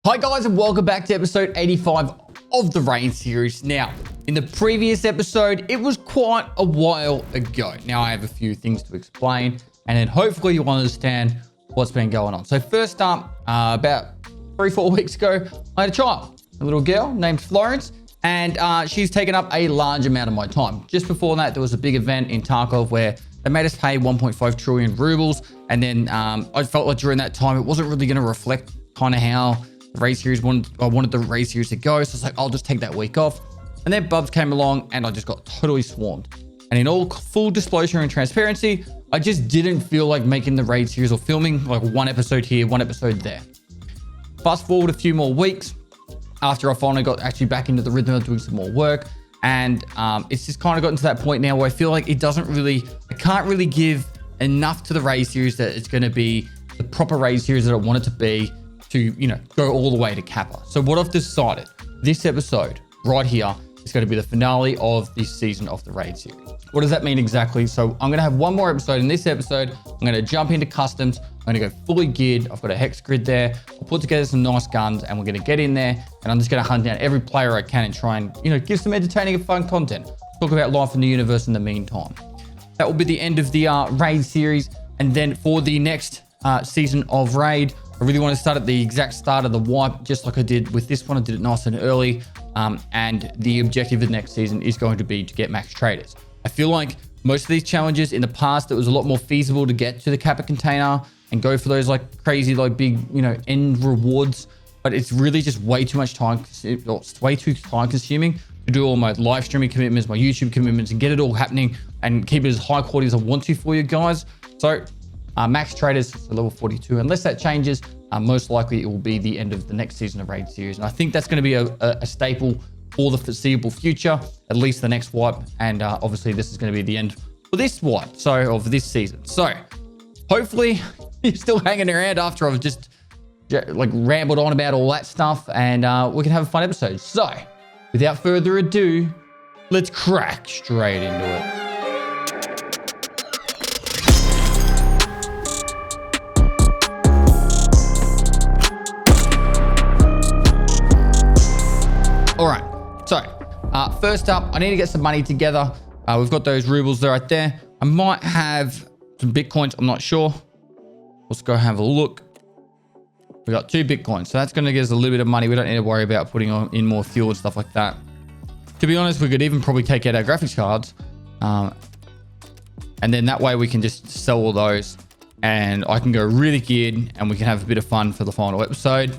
Hi guys, and welcome back to episode 85 of the Rain series. Now, in the previous episode, it was quite a while ago. Now I have a few things to explain, and then hopefully you'll understand what's been going on. So first up, about 3-4 weeks ago, I had a child, a little girl named Florence, and she's taken up a large amount of my time. Just before that, there was a big event in Tarkov where they made us pay 1.5 trillion rubles, and then I felt like during that time, it wasn't really going to reflect kind of how the race series I wanted the race series to go. So I was like, I'll just take that week off. And then Bubs came along and I just got totally swarmed. And in all full disclosure and transparency, I just didn't feel like making the raid series or filming like one episode here, one episode there. Fast forward a few more weeks after I finally got actually back into the rhythm of doing some more work. And it's just kind of gotten to that point now where I feel like I can't really give enough to the raid series that it's going to be the proper raid series that I want it to be, to, go all the way to Kappa. So what I've decided, this episode right here is going to be the finale of this season of the raid series. What does that mean exactly? So I'm going to have one more episode. In this episode, I'm going to jump into customs. I'm going to go fully geared. I've got a hex grid there. I'll put together some nice guns and we're going to get in there and I'm just going to hunt down every player I can and try and, give some entertaining and fun content. Talk about life in the universe in the meantime. That will be the end of the raid series. And then for the next season of raid, I really want to start at the exact start of the wipe, just like I did with this one. I did it nice and early. And the objective of the next season is going to be to get max traders. I feel like most of these challenges in the past, it was a lot more feasible to get to the Kappa container and go for those like crazy, like big, end rewards. But it's really just way too much time, it's way too time consuming to do all my live streaming commitments, my YouTube commitments, and get it all happening and keep it as high quality as I want to for you guys. So max traders to level 42. Unless that changes, most likely it will be the end of the next season of raid series. And I think that's going to be a staple for the foreseeable future, at least the next wipe. And obviously this is going to be the end for this wipe, of this season. So hopefully you're still hanging around after I've just rambled on about all that stuff, and we can have a fun episode. So without further ado, let's crack straight into it. All right, so first up, I need to get some money together. We've got those rubles right there. I might have some Bitcoins, I'm not sure. Let's go have a look. We got 2 Bitcoins, so that's gonna get us a little bit of money. We don't need to worry about putting in more fuel and stuff like that. To be honest, we could even probably take out our graphics cards. And then that way we can just sell all those and I can go really geared and we can have a bit of fun for the final episode.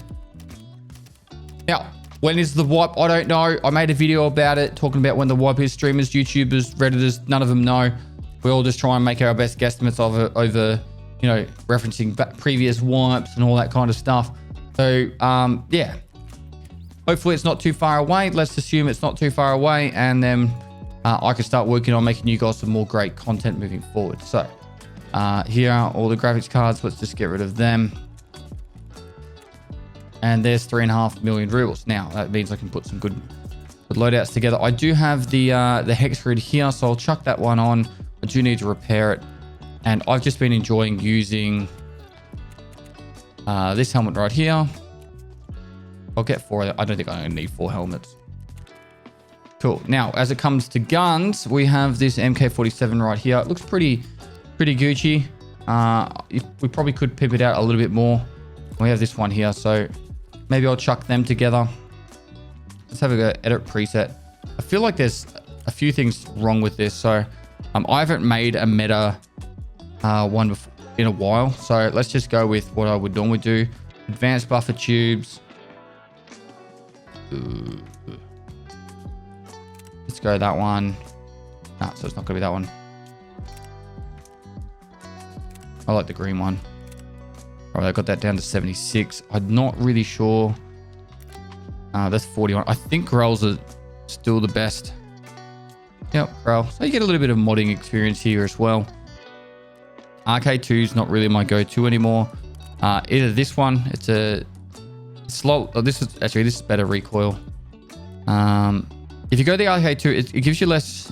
Now, when is the wipe? I don't know. I made a video about it, talking about when the wipe is. Streamers, YouTubers, Redditors, none of them know. We all just try and make our best guesstimates of it over, referencing previous wipes and all that kind of stuff. So, yeah. Hopefully it's not too far away. Let's assume it's not too far away. And then I can start working on making you guys some more great content moving forward. So, here are all the graphics cards. Let's just get rid of them. And there's 3.5 million rubles. Now that means I can put some good loadouts together. I do have the hex grid here, so I'll chuck that one on. I do need to repair it, and I've just been enjoying using this helmet right here. I'll get 4. I don't think I need 4 helmets. Cool. Now, as it comes to guns, we have this MK47 right here. It looks pretty Gucci. We probably could pimp it out a little bit more. We have this one here, so maybe I'll chuck them together. Let's have a go edit preset. I feel like there's a few things wrong with this. So I haven't made a meta one before in a while. So let's just go with what I would normally do. Advanced buffer tubes. Let's go that one. Nah, so it's not gonna be that one. I like the green one. All right, I got that down to 76. I'm not really sure. That's 41. I think Grells are still the best. Yep, Grell. So you get a little bit of modding experience here as well. RK2 is not really my go-to anymore. Either this one, it's a slow. Oh, this is better recoil. If you go the RK2, it gives you less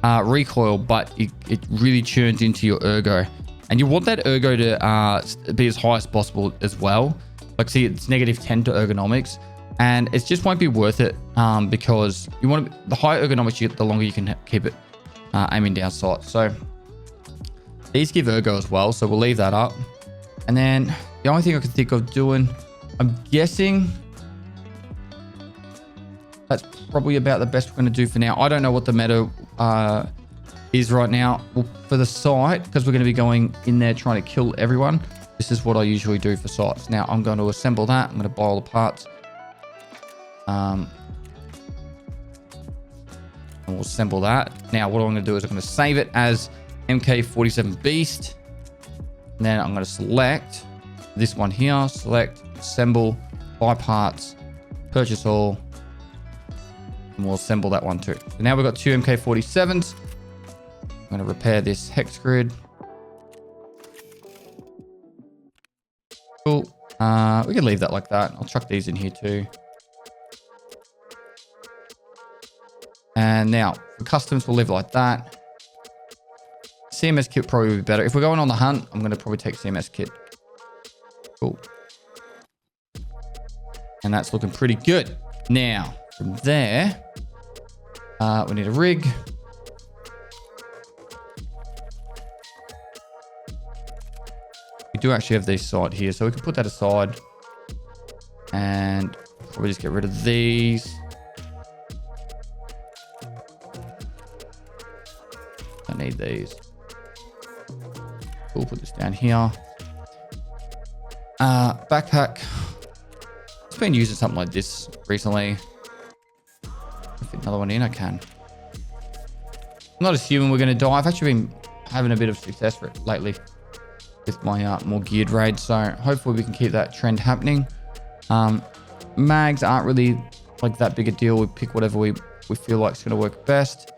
recoil, but it really churns into your ergo. And you want that ergo to be as high as possible as well. Like, see, it's -10 to ergonomics, and it just won't be worth it because you want to, the higher ergonomics you get, the longer you can keep it aiming down sights. So these give ergo as well, so we'll leave that up. And then the only thing I can think of doing, I'm guessing that's probably about the best we're going to do for now. I don't know what the meta is right now. Well, for the site, because we're going to be going in there trying to kill everyone, this is what I usually do for sites. Now I'm going to assemble that. I'm going to buy all the parts. And we'll assemble that. Now what I'm going to do is I'm going to save it as MK47 Beast. And then I'm going to select this one here. Select, assemble, buy parts, purchase all. And we'll assemble that one too. So now we've got 2 MK47s. I'm going to repair this hex grid. Cool. We can leave that like that. I'll chuck these in here too. And now for customs, we'll leave it like that. CMS kit probably would be better. If we're going on the hunt, I'm going to probably take CMS kit. Cool. And that's looking pretty good. Now from there, we need a rig. We do actually have this side here, so we can put that aside and probably just get rid of these. Don't need these. We'll put this down here. Backpack. It's been using something like this recently. Fit another one in, I can. I'm not assuming we're going to die. I've actually been having a bit of success lately with my more geared raids, so hopefully we can keep that trend happening. Mags aren't really like that big a deal. We pick whatever we feel like is going to work best.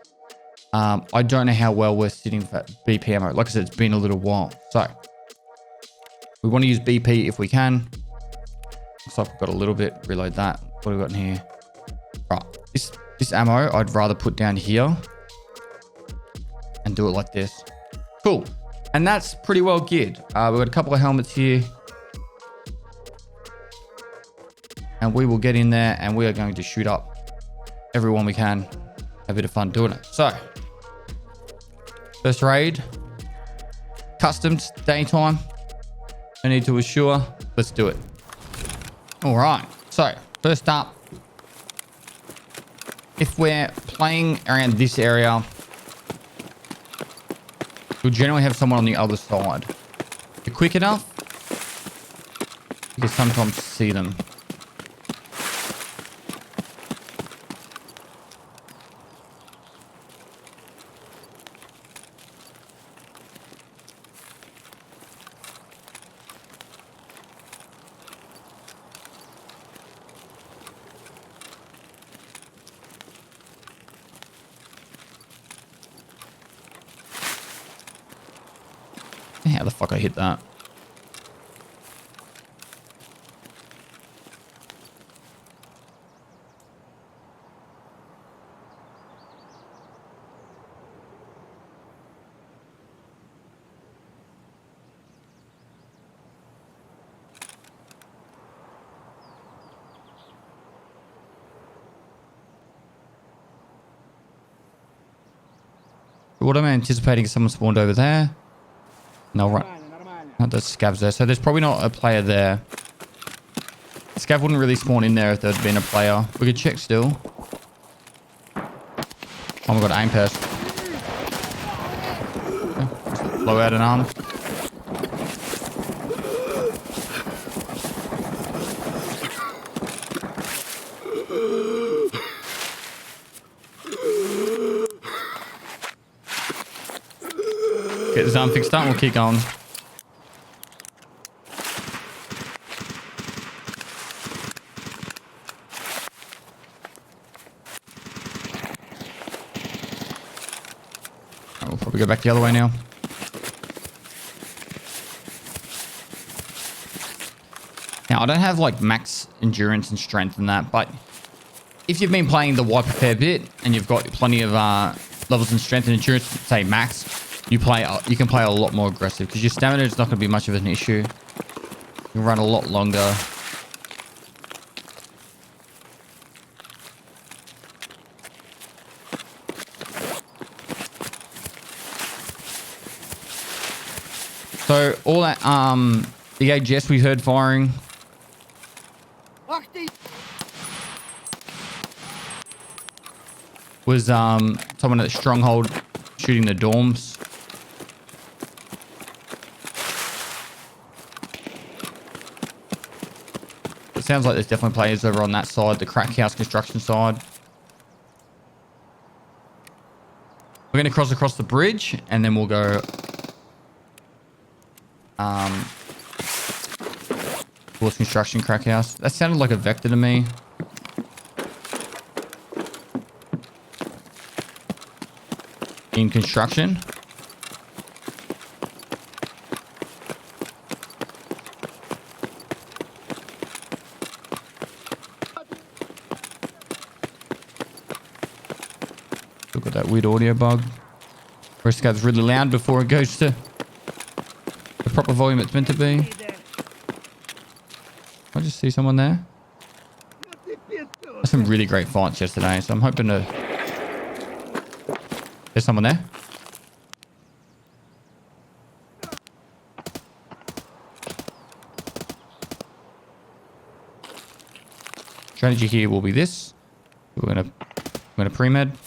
I don't know how well we're sitting for BP ammo. Like I said, it's been a little while, so we want to use BP if we can. Looks like we've got a little bit. Reload that. What have we got in here? Right, this ammo I'd rather put down here and do it like this. Cool. And that's pretty well geared. We've got a couple of helmets here. And we will get in there and we are going to shoot up everyone we can. Have a bit of fun doing it. So, first raid. Customs, daytime. I need to assure. Let's do it. All right. So, first up. If we're playing around this area, we'll generally have someone on the other side. If you're quick enough, you can sometimes see them. How the fuck I hit that? What I'm anticipating is someone spawned over there. No, right. Not the scavs there. So there's probably not a player there. The scav wouldn't really spawn in there if there'd been a player. We could check still. Oh my god, aim pass. Okay. Blow out an arm. Get this arm fixed up and we'll keep going. We'll probably go back the other way now. Now, I don't have like max endurance and strength and that, but if you've been playing the wipe a fair bit and you've got plenty of levels in strength and endurance, say max, you can play a lot more aggressive because your stamina is not going to be much of an issue. You can run a lot longer. So all that the AGS we heard firing was someone at Stronghold shooting the dorms. It sounds like there's definitely players over on that side, the crack house construction side. We're going to cross across the bridge and then we'll go towards construction crack house. That sounded like a vector to me. In construction. Look at that weird audio bug. Where it gets really loud before it goes to the proper volume it's meant to be. I just see someone there. There's some really great fights yesterday, so I'm hoping to... There's someone there. Strategy here will be this. We're gonna pre-med.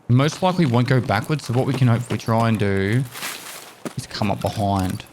Most likely won't go backwards, so what we can hopefully try and do is come up behind.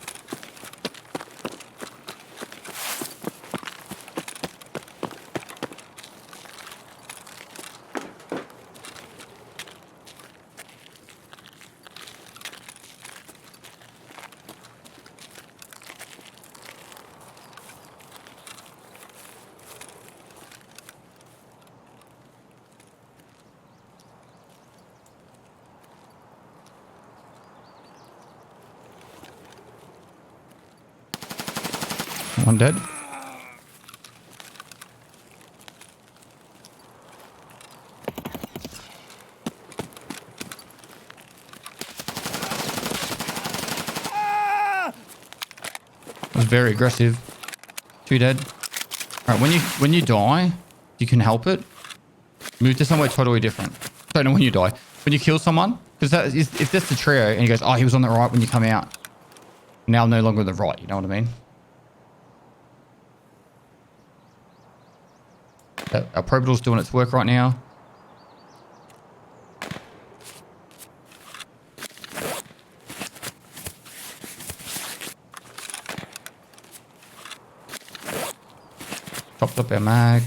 One dead. Was very aggressive. 2 dead. All right, when you die, you can help it. Move to somewhere totally different. Don't know when you die. When you kill someone, because if that's the trio and he goes, oh, he was on the right when you come out. Now no longer the right. You know what I mean? Our probital's doing its work right now. Chopped up our mag.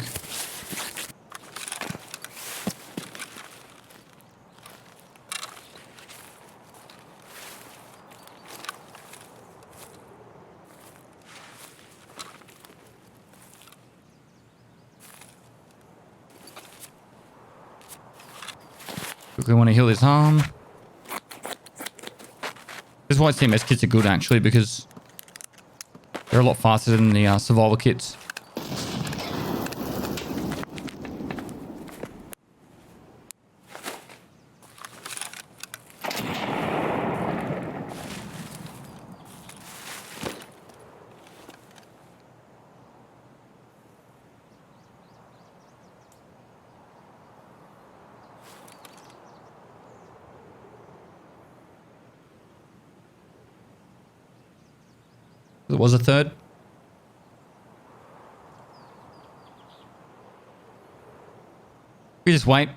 We want to heal his arm. This is why CMS kits are good actually, because they're a lot faster than the survival kits. There was a third. We just wait.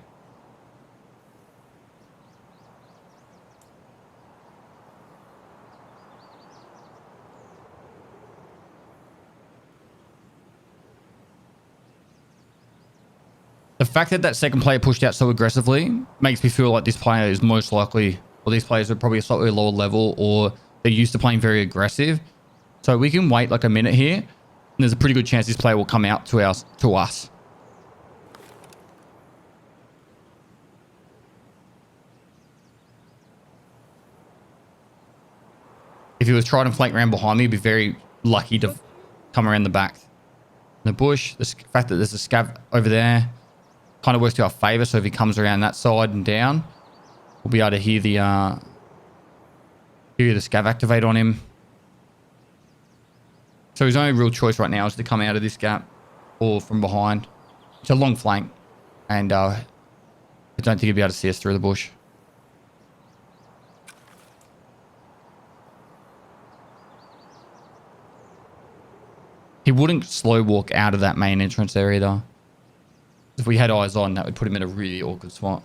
The fact that that second player pushed out so aggressively makes me feel like this player is most likely, or these players are probably a slightly lower level, or they're used to playing very aggressive. So we can wait like a minute here, and there's a pretty good chance this player will come out to us. If he was trying to flank around behind me, he'd be very lucky to come around the back. The bush, the fact that there's a scav over there kind of works to our favor. So if he comes around that side and down, we'll be able to hear the scav activate on him. So his only real choice right now is to come out of this gap. or from behind. It's a long flank, and I don't think he'd be able to see us through the bush. He wouldn't slow walk out of that main entrance area though. If we had eyes on, that would put him in a really awkward spot.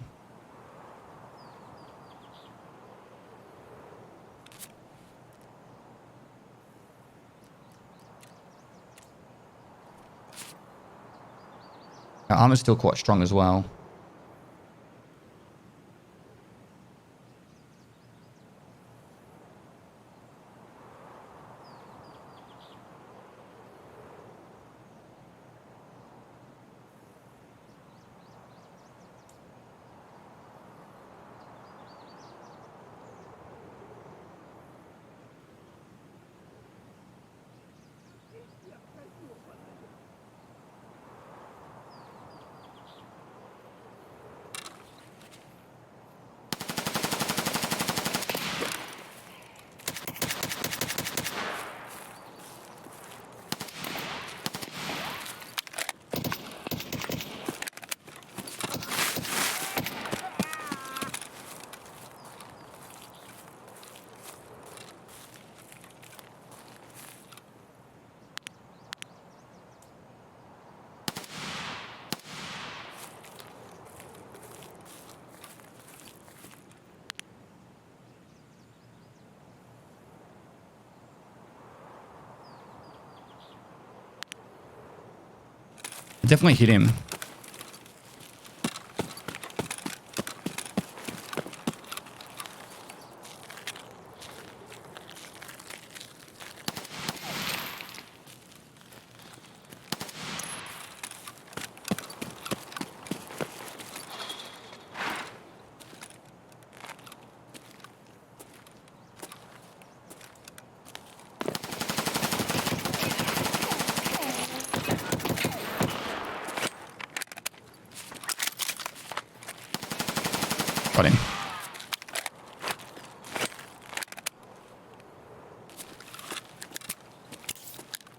Our armor's still quite strong as well. Definitely hit him. Got him.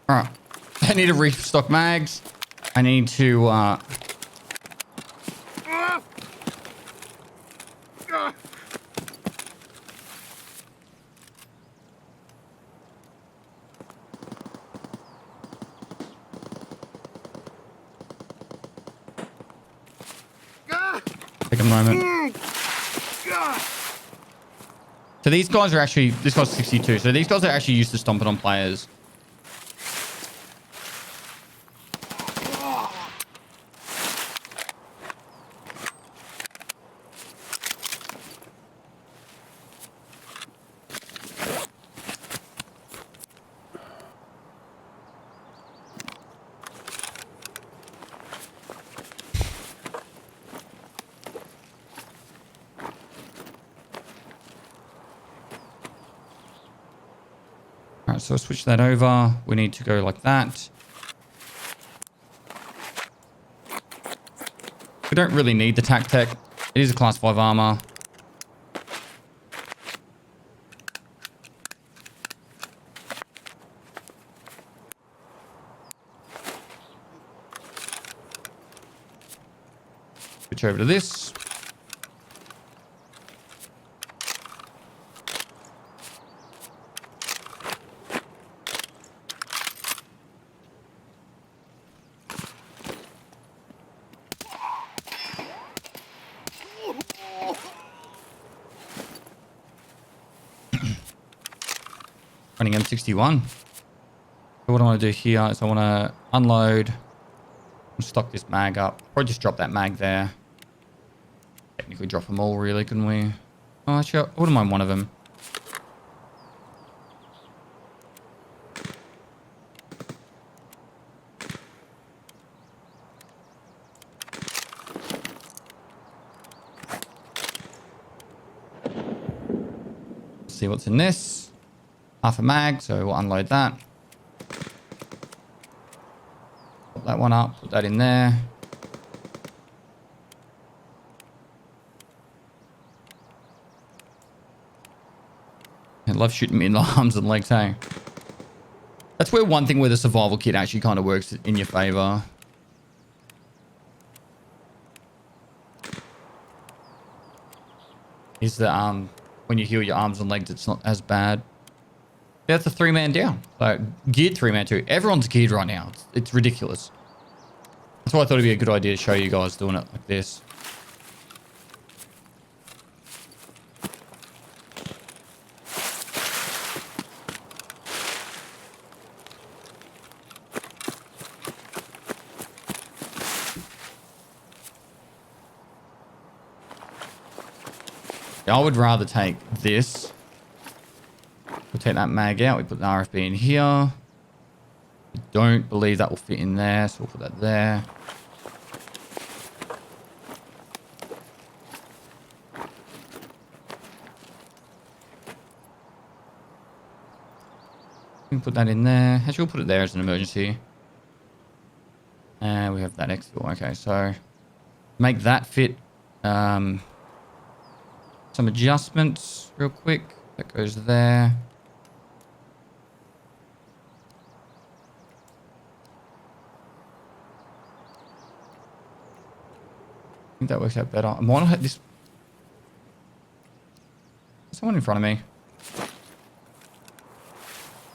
All right. I need to restock mags. I need to take a moment. So these guys are actually, this guy's 62. So these guys are actually used to stomping on players. Alright, so I'll switch that over. We need to go like that. We don't really need the tac tech. It is a class 5 armor. Switch over to this. Running M61. So what I want to do here is I want to unload and stock this mag up. Or just drop that mag there. Technically drop them all really, couldn't we? Oh, actually, I wouldn't mind one of them. See what's in this. Half a mag, so we'll unload that. Put that one up, put that in there. I love shooting me in the arms and legs, hey? That's where one thing where the survival kit actually kind of works in your favor. is that when you heal your arms and legs, it's not as bad. That's a 3-man down. So geared 3-man too. Everyone's geared right now. It's ridiculous. That's why I thought it'd be a good idea to show you guys doing it like this. I would rather take this. We'll take that mag out. We put the RFB in here. I don't believe that will fit in there, so we'll put that there. We can put that in there. Actually, we'll put it there as an emergency. And we have that exfil. Okay, so make that fit. Some adjustments real quick. That goes there. I think that works out better. I might not hit this. Someone in front of me.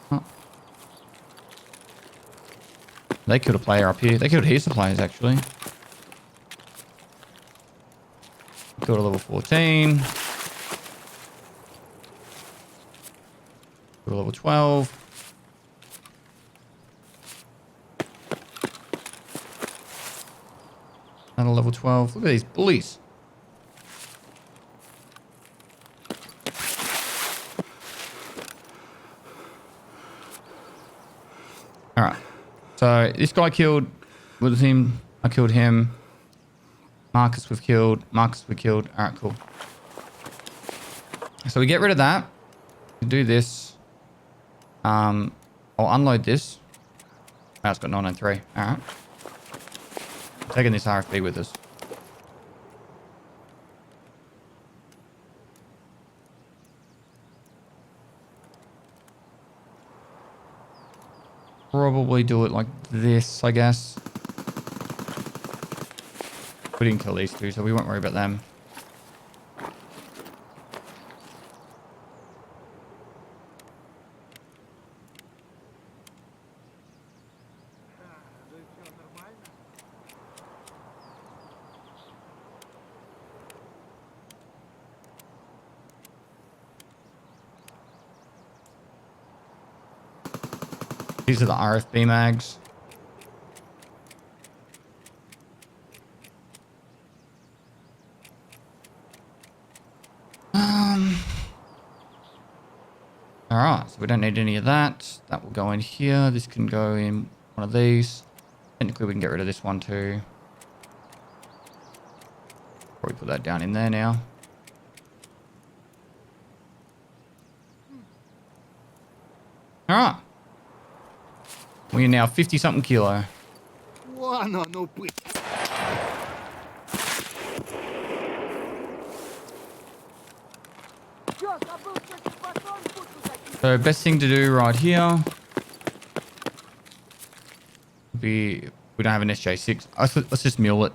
Oh. They killed a player up here. They killed heaps of players, actually. Killed a level 14. Killed a level 12. Another level 12. Look at these bullies. Alright. So this guy killed with him. I killed him. Marcus we've killed. Marcus we killed. Alright, cool. So we get rid of that. We do this. I'll unload this. Oh, it's got 993. Alright. Taking this RFB with us. Probably do it like this, I guess. We didn't kill these two, so we won't worry about them. These are the RFB mags. Alright, so we don't need any of that. That will go in here. This can go in one of these. Technically, we can get rid of this one too. Probably put that down in there now. Alright. We are now 50-something kilo. So best thing to do right here would be, we don't have an SJ6. Let's just mule it.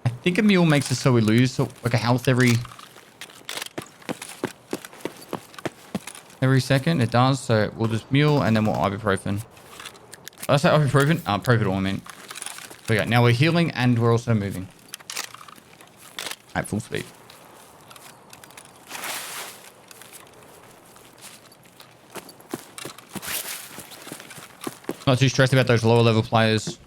I think a mule makes it so we lose like a health every second. It does, so we'll just mule and then we'll ibuprofen. I say ibuprofen? Providol, I mean. So yeah, now we're healing and we're also moving at full speed. Not too stressed about those lower level players.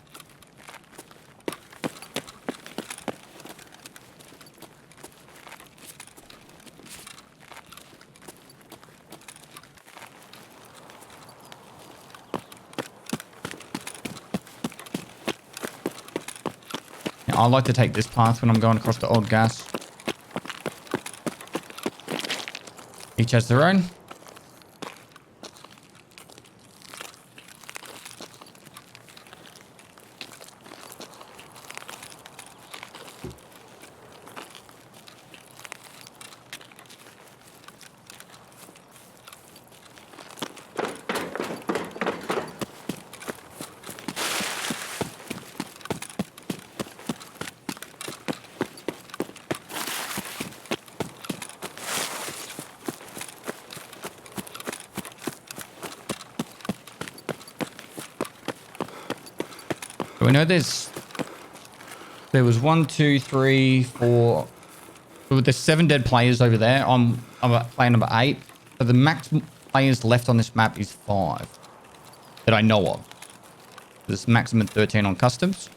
I like to take this path when I'm going across the old gas. Each has their own. we know there was 1, 2, 3, 4. There's 7 dead players over there. I'm at player number 8. So the max players left on this map is 5 that I know of. There's maximum 13 on customs.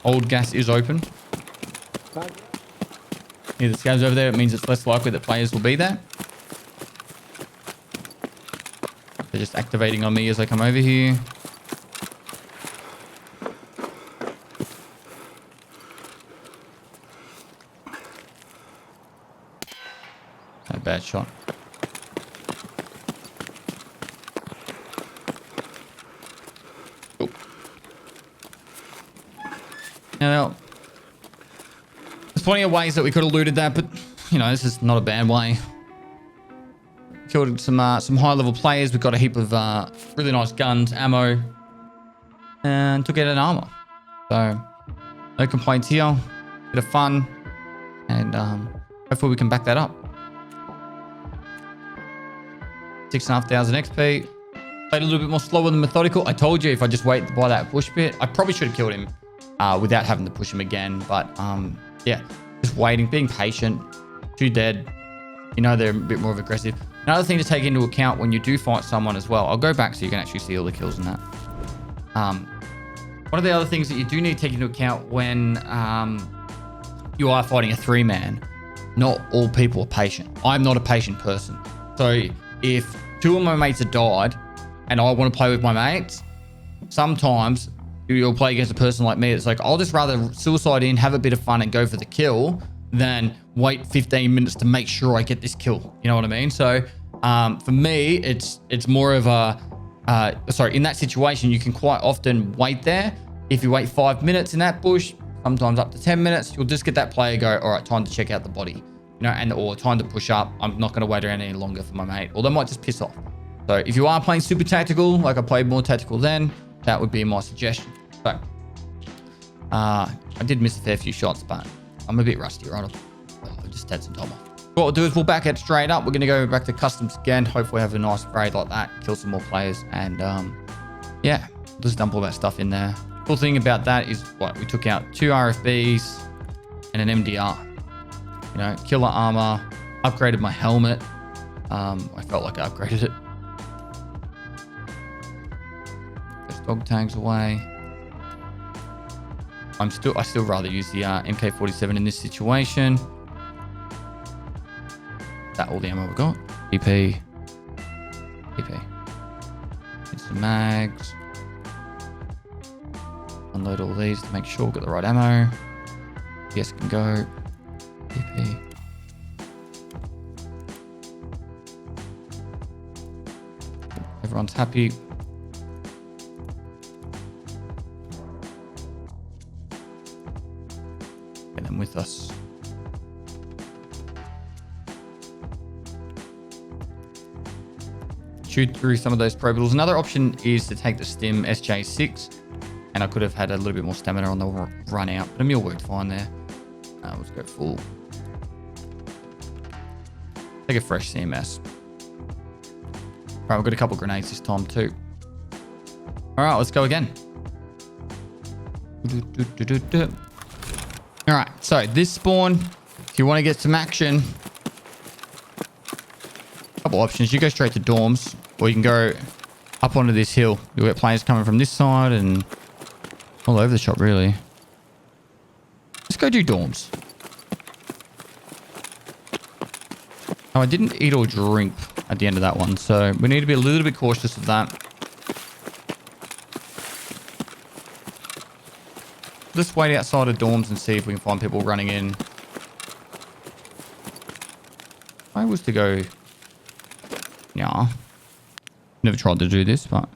Old gas is open. Yeah, the scavs over there. It means it's less likely that players will be there. They're just activating on me as I come over here. No bad shot. Oh. Now, there's plenty of ways that we could have looted that, but you know, this is not a bad way. Killed some high-level players. We've got a heap of really nice guns, ammo, and took out an armor. So, no complaints here. Bit of fun, and hopefully we can back that up. 6,500 XP. Played a little bit more slower than methodical. I told you if I just wait to buy that push bit, I probably should have killed him without having to push him again. But yeah, just waiting, being patient. 2 dead. You know, they're a bit more aggressive. Another thing to take into account when you do fight someone as well. I'll go back so you can actually see all the kills in that. One of the other things that you do need to take into account when you are fighting a 3-man, not all people are patient. I'm not a patient person. So if 2 of my mates have died and I want to play with my mates, sometimes you'll play against a person like me. It's like, I'll just rather suicide in, have a bit of fun and go for the kill than wait 15 minutes to make sure I get this kill. You know what I mean? So for me, it's more of a, in that situation, you can quite often wait there. If you wait 5 minutes in that bush, sometimes up to 10 minutes, you'll just get that player go, all right, time to check out the body, you know, or time to push up. I'm not going to wait around any longer for my mate, or they might just piss off. So if you are playing super tactical, like I played more tactical then, that would be my suggestion. So I did miss a fair few shots, but I'm a bit rusty, right? I just had some time off. What we'll do is we'll back it straight up. We're going to go back to customs again. Hopefully have a nice raid like that, kill some more players, and yeah, just dump all that stuff in there. Cool thing about that is what we took out 2 RFBs and an MDR. You know, killer armor, upgraded my helmet. I felt like I upgraded it. Those dog tags away. I still rather use the MK47 in this situation. That all the ammo we got. EP. Get some mags. Unload all these to make sure we've got the right ammo. Yes, can go. EP. Everyone's happy. Get them with us. Shoot through some of those probitals. Another option is to take the Stim SJ6, and I could have had a little bit more stamina on the run out, but a mule worked fine there. Let's go full. Take a fresh CMS. All right, we've got a couple of grenades this time too. All right, let's go again. All right, so this spawn, if you want to get some action, couple options. You go straight to dorms, or you can go up onto this hill. You'll get players coming from this side and all over the shop, really. Let's go do dorms. Oh, I didn't eat or drink at the end of that one, so we need to be a little bit cautious of that. Let's wait outside of dorms and see if we can find people running in. I was to go... Yeah. Never tried to do this, but...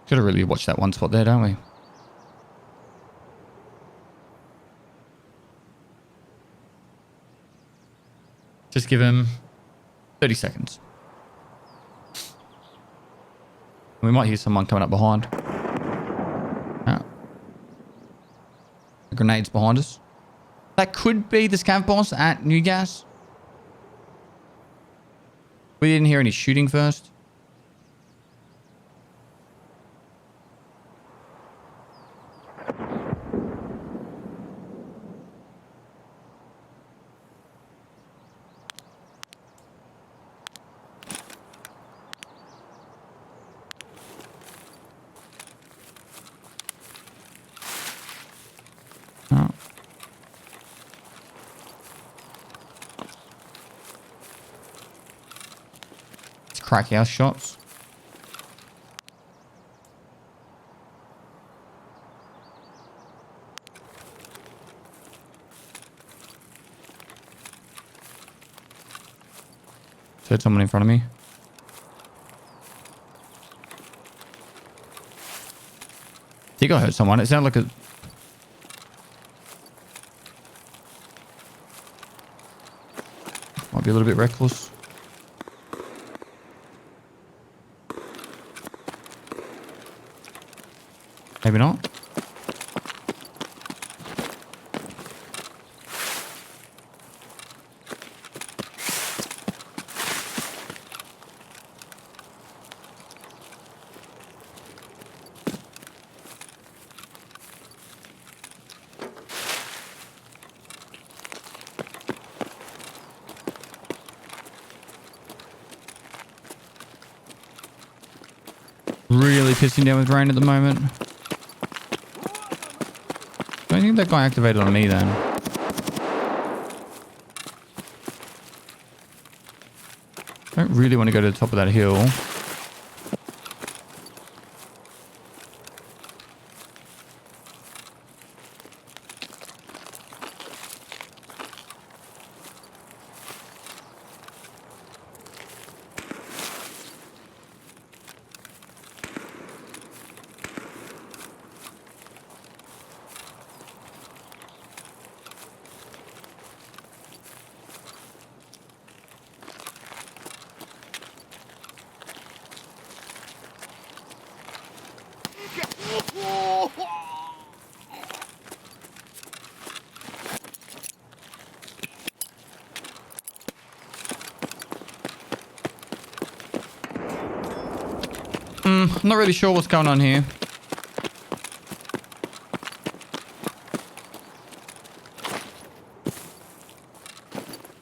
Gotta really watch that one spot there, don't we? Just give him 30 seconds. We might hear someone coming up behind. Yeah. grenades behind us. That could be the scav boss at New Gas. We didn't hear any shooting first. Oh. It's cracky ass shots. Heard someone in front of me. I think I heard someone. It sounded like a... Might be a little bit reckless. Maybe not. Really pissing down with rain at the moment. I think that guy activated on me then. Don't really want to go to the top of that hill. I'm not really sure what's going on here.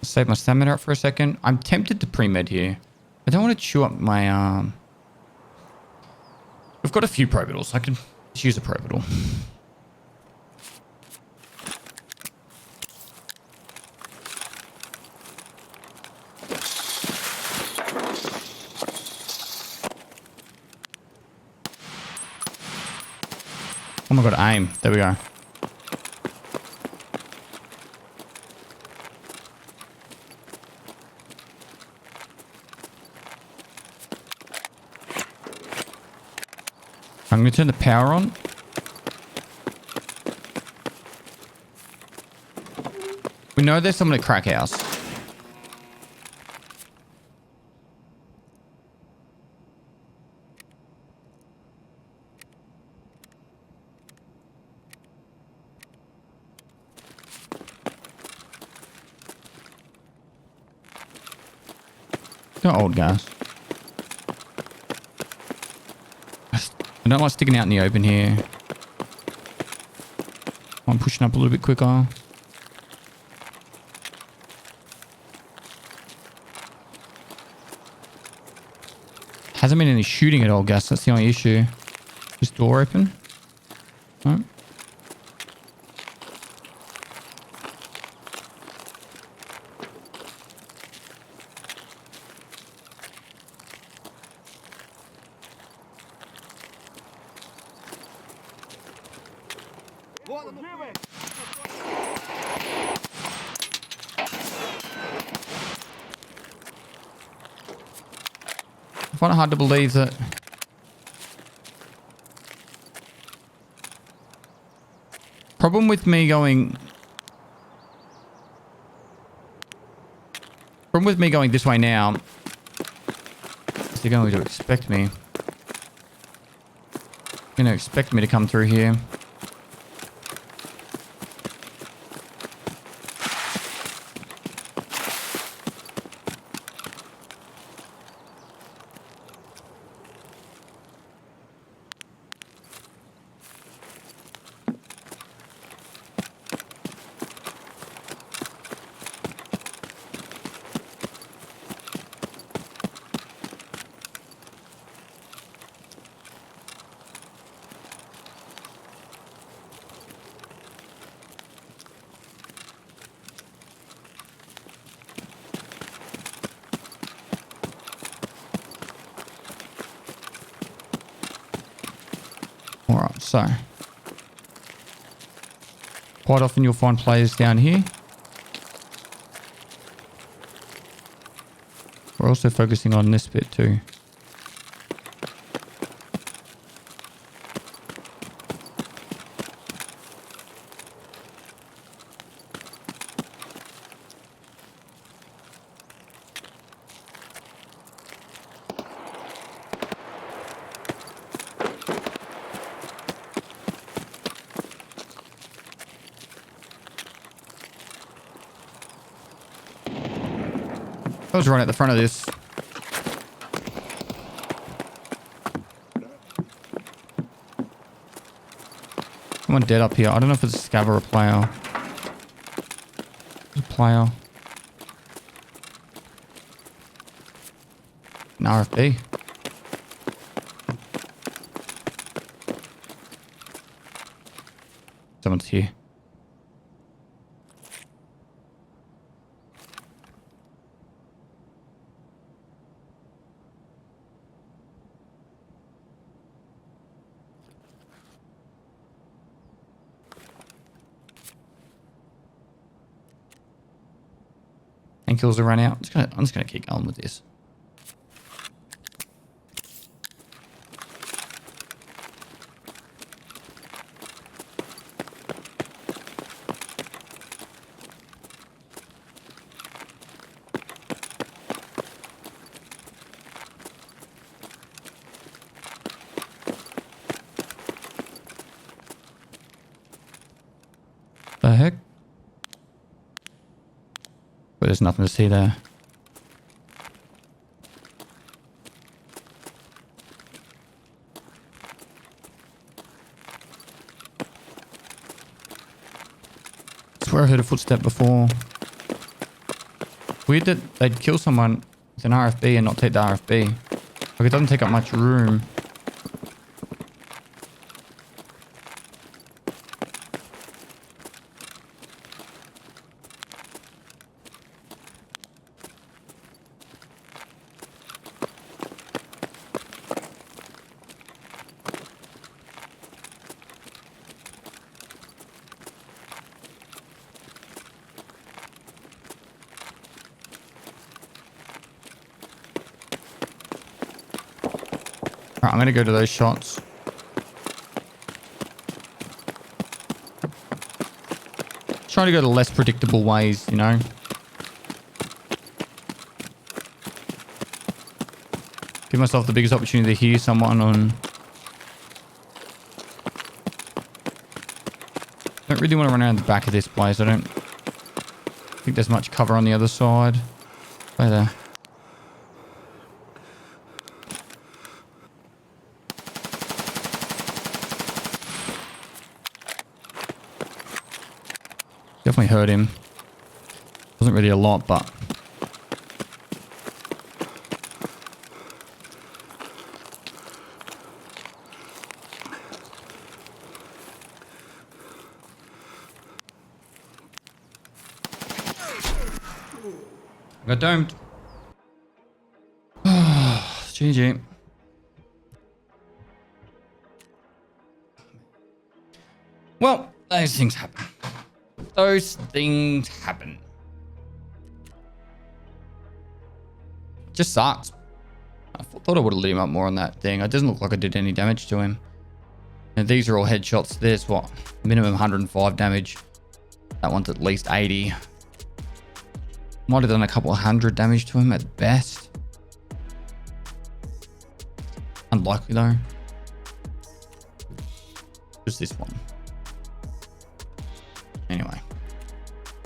Save my stamina up for a second. I'm tempted to pre-med here. I don't want to chew up my... We've got a few probitals. I can just use a probital. Oh my god, aim. There we go. I'm going to turn the power on. We know there's someone at Crack House. Got old guys. I don't like sticking out in the open here. I'm pushing up a little bit quicker. Hasn't been any shooting at all, Gus. That's the only issue. This door open? No. I find it hard to believe that problem with me going this way now is they're going to expect me. They're going to expect me to come through here. Right, so quite often you'll find players down here. We're also focusing on this bit too. I was right at the front of this. Someone dead up here. I don't know if it's a scav or a player. It's a player. An RFB. Someone's here. And kills will run out. I'm just gonna keep going with this. The heck? But there's nothing to see there. I swear I heard a footstep before. Weird that they'd kill someone with an RFB and not take the RFB. Like, it doesn't take up much room. Alright, I'm gonna go to those shots. Trying to go to less predictable ways, you know. Give myself the biggest opportunity to hear someone on. Don't really want to run around the back of this place. I don't think there's much cover on the other side. Right there. Definitely heard him. Wasn't really a lot, but I got domed. GG. Well, those things happen. Those things happen. Just sucks. I thought I would have lit him up more on that thing. It doesn't look like I did any damage to him. And these are all headshots. There's what? Minimum 105 damage. That one's at least 80. Might have done a couple of hundred damage to him at best. Unlikely though. Just this one. Anyway.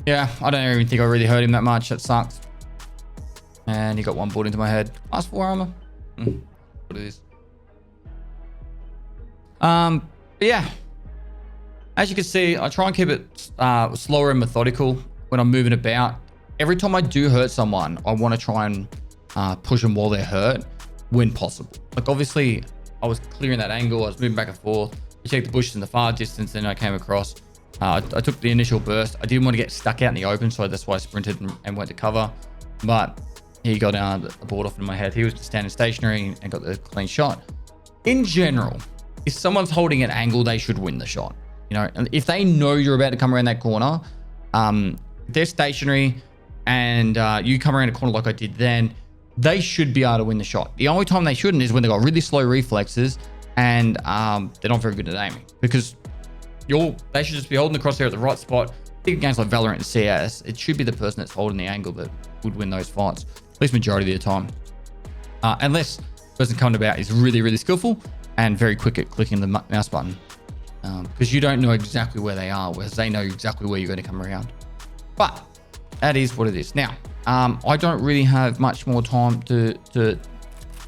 Yeah, I don't even think I really hurt him that much. That sucks. And he got one bullet into my head. Plus 4 armor. What it is. But yeah. As you can see, I try and keep it slower and methodical when I'm moving about. Every time I do hurt someone, I want to try and push them while they're hurt when possible. Like, obviously, I was clearing that angle. I was moving back and forth. I checked the bushes in the far distance, and I came across. I took the initial burst. I didn't want to get stuck out in the open, so that's why I sprinted and went to cover. But he got a board off in my head. He was standing stationary and got the clean shot. In general, if someone's holding an angle, they should win the shot. You know, and if they know you're about to come around that corner, they're stationary and you come around a corner like I did then, they should be able to win the shot. The only time they shouldn't is when they've got really slow reflexes and they're not very good at aiming, because they should just be holding the crosshair at the right spot. I think games like Valorant and CS, it should be the person that's holding the angle that would win those fights, at least majority of the time. Unless the person coming about is really, really skillful and very quick at clicking the mouse button. Because you don't know exactly where they are, whereas they know exactly where you're going to come around. But that is what it is. Now, I don't really have much more time to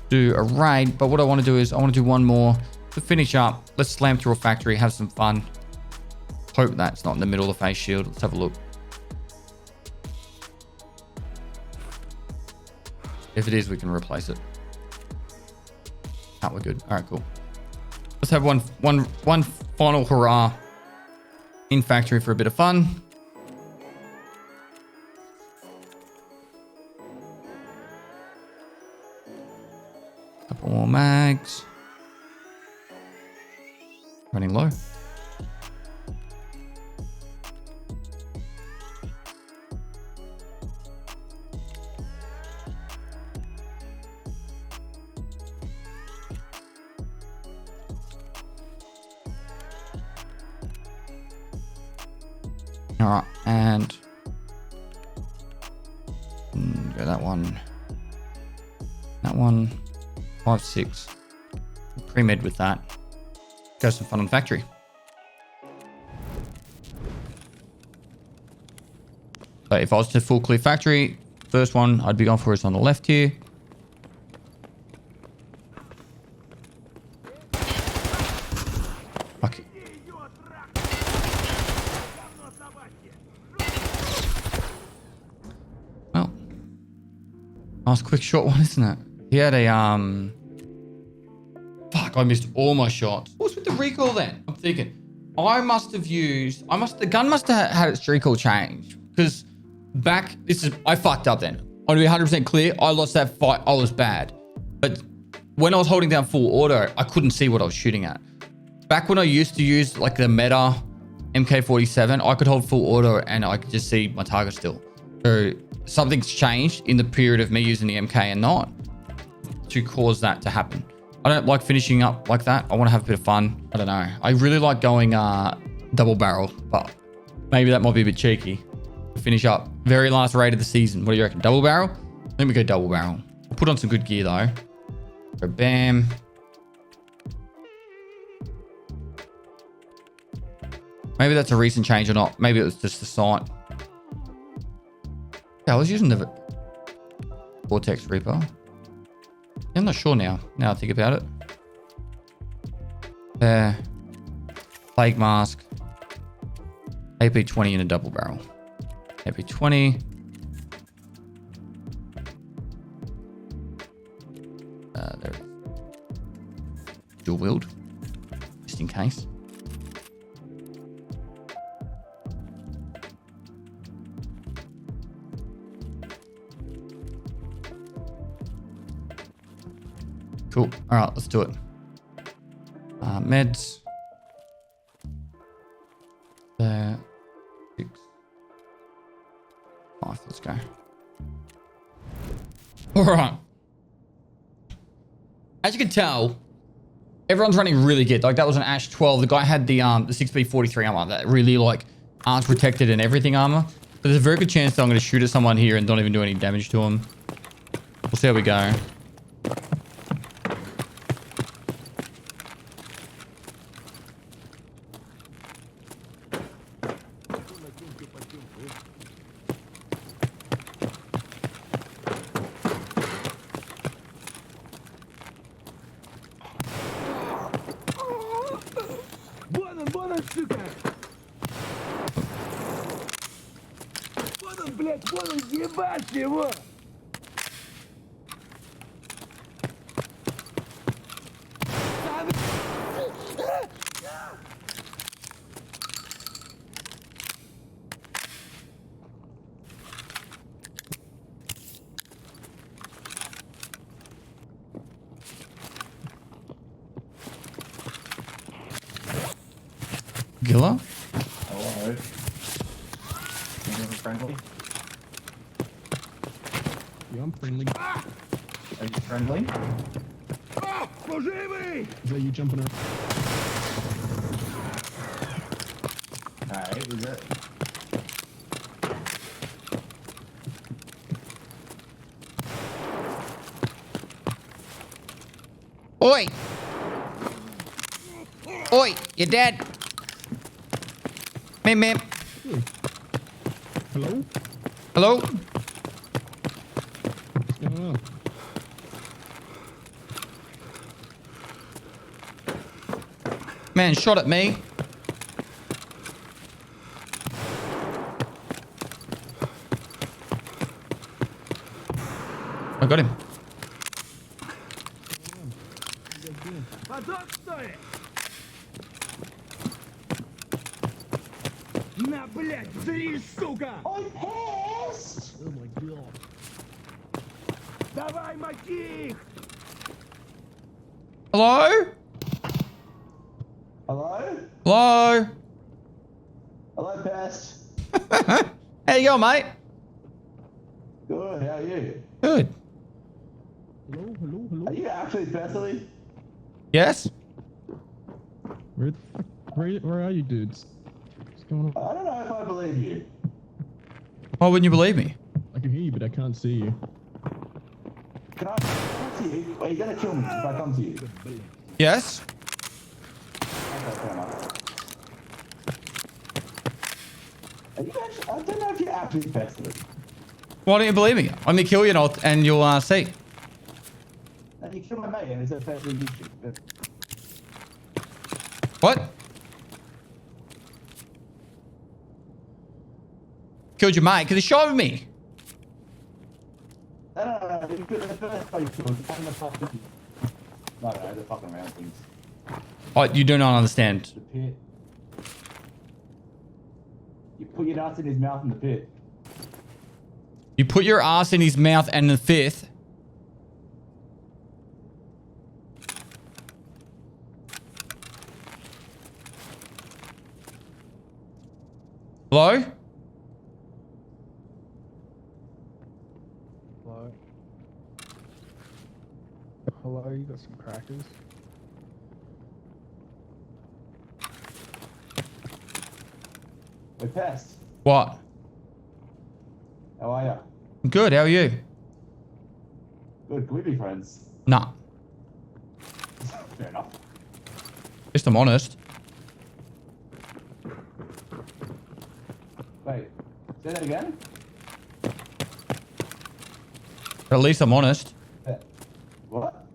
do a raid, but what I want to do is I want to do one more to finish up. Let's slam through a factory, have some fun. Hope that's not in the middle of the face shield. Let's have a look. If it is, we can replace it. Oh, we're good. All right, cool. Let's have one final hurrah in factory for a bit of fun. Couple more mags. Running low. All right, and go that one. That one. 5, 6. Pre-med with that. Go some fun on factory. So if I was to full clear factory, first one I'd be going for is on the left here. Okay. Well, nice quick short one, isn't it? He had a fuck, I missed all my shots. What's with the recoil then? I'm thinking the gun must have had its recoil changed, because I fucked up then. I'm gonna be 100% clear. I lost that fight. I was bad. But when I was holding down full auto, I couldn't see what I was shooting at. Back when I used to use like the meta MK47, I could hold full auto and I could just see my target still. So something's changed in the period of me using the MK and not to cause that to happen. I don't like finishing up like that. I want to have a bit of fun. I don't know. I really like going double barrel, but maybe that might be a bit cheeky. Finish up. Very last raid of the season. What do you reckon? Double barrel? Let me go double barrel. We'll put on some good gear though. So bam. Maybe that's a recent change or not. Maybe it was just the sight. Yeah, I was using the Vortex Reaper. I'm not sure now I think about it. Plague Mask. AP20 in a double barrel. AP20. There. Dual wield. Just in case. Cool. All right, let's do it. Meds. There. 6. 5. Let's go. All right. As you can tell, everyone's running really good. Like that was an Ash 12. The guy had the 6B43 armor that really like arms protected and everything armor. But there's a very good chance that I'm going to shoot at someone here and don't even do any damage to him. We'll see how we go. Gilla? Hello. Anyone friendly? Yeah, I'm friendly. Are you friendly? Is that you jumping up? Alright, was it? Oi! Oi, you're dead. Mim, mim. Hello? Hello? What's going on? Man shot at me. I got him. На, блядь, зри, сука! I'm pissed! Oh my god. Давай, мочи их! Hello? Hello? Hello? Hello, pest. How you going, mate? Good, how are you? Good. Hello, hello, hello. Are you actually pestily? Yes? Where are you dudes? What's going on? I don't know if I believe you. Why wouldn't you believe me? I can hear you, but I can't see you. Can I come to you? Are you gonna kill me if I come to you? Yes? Okay, fair enough. Are you actually, I don't know if you're actually pestily. Why don't you believe me? I'm gonna kill you and you'll see. And you kill my mate and it's a pestily issue. What? Killed your mate because he shot at me. No. You could, the first time you killed him, the fucking... No, the fucking round things. Oh, you do not understand. The pit. You put your nuts in his mouth in the pit. You put your ass in his mouth and the fifth. Hello? Hello? Hello, you got some crackers? We're pest. What? How are ya? Good, how are you? Good, can we be friends? Nah. Fair enough. Just I'm honest. Wait, say that again? At least I'm honest. What?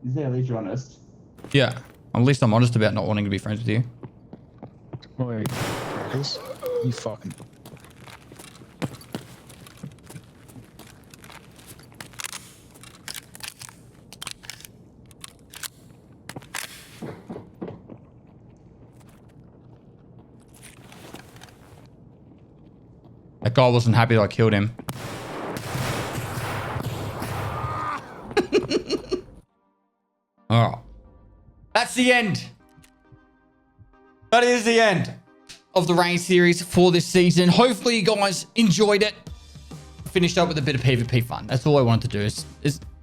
You say at least you're honest. Yeah. At least I'm honest about not wanting to be friends with you. Wait, crackers? You fucking... That guy wasn't happy that I killed him. Alright. That's the end. That is the end of the Rain series for this season. Hopefully you guys enjoyed it. Finished up with a bit of PvP fun. That's all I wanted to do is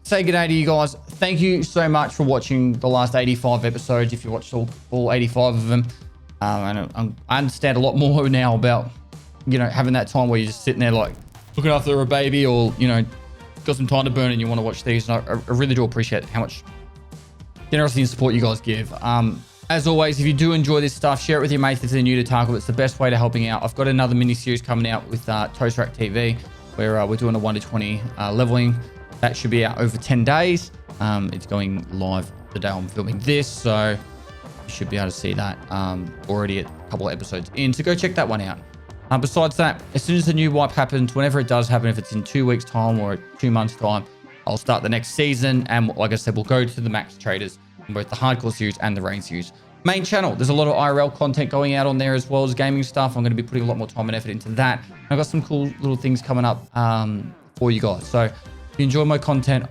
say good day to you guys. Thank you so much for watching the last 85 episodes. If you watched all 85 of them. And I understand a lot more now about, you know, having that time where you're just sitting there like looking after a baby or, you know, got some time to burn and you want to watch these. And I really do appreciate how much generosity and support you guys give. As always, if you do enjoy this stuff, share it with your mates if they're new to Tarkov. It's the best way to helping out. I've got another mini series coming out with Toast Rack TV where we're doing a 1 to 20 leveling. That should be out over 10 days. It's going live the day I'm filming this, so you should be able to see that already a couple of episodes in. So go check that one out. Besides that, as soon as the new wipe happens, whenever it does happen, if it's in 2 weeks' time or 2 months' time, I'll start the next season. And like I said, we'll go to the max traders on both the hardcore series and the Rain series. Main channel, there's a lot of IRL content going out on there as well as gaming stuff. I'm going to be putting a lot more time and effort into that. I've got some cool little things coming up for you guys. So if you enjoy my content,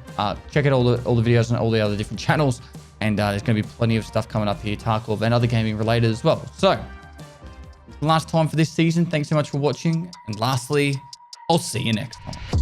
check out all the videos on all the other different channels. And there's going to be plenty of stuff coming up here, Tarkov and other gaming related as well. So, last time for this season. Thanks so much for watching. And lastly, I'll see you next time.